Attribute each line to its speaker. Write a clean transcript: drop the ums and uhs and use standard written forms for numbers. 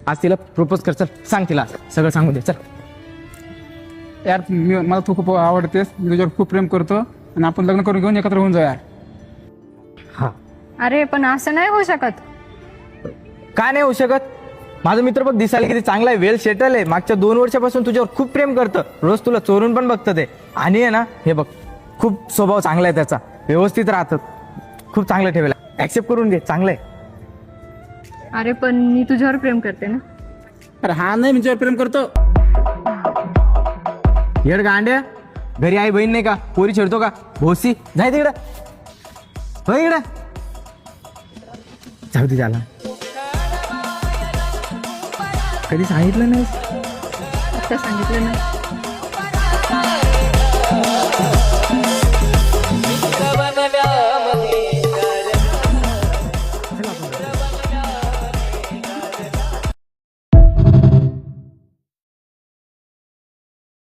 Speaker 1: आज तिला प्रपोज कर. चल सांग तिला सगळं सांगू दे. चल.
Speaker 2: यार मला तू खूप आवडतेस, मी तुझ्यावर खूप प्रेम करतो आणि आपण लग्न करून घेऊन एकत्र होऊन जाऊया.
Speaker 1: हा.
Speaker 3: अरे पण असं नाही होऊ शकत.
Speaker 1: काय नाही होऊ शकत. माझा मित्र बघ दिसायला किती चांगला आहे, वेल सेटल आहे. मागच्या 2 वर्षापासून तुझ्यावर खूप प्रेम करतं. रोज तुला चोरून पण बघतं ते. आणि आहे ना हे बघ, खूप स्वभाव चांगला आहे त्याचा, व्यवस्थित राहतात, खूप चांगलं ठेवला. ऍक्सेप्ट करून घे, चांगलं आहे.
Speaker 3: अरे पण मी तुझ्यावर प्रेम करते ना.
Speaker 2: अरे हा नाही, मी तुझ्यावर प्रेम करतो.
Speaker 1: येड गांड्या, घरी आई बहीण नाही का, पोरी छेडतो का भोसी. जाय तिकडं, हो इकडं. जाऊ दे त्याला. कधी सांगितलं नाही.
Speaker 3: आता सांगितलं ना.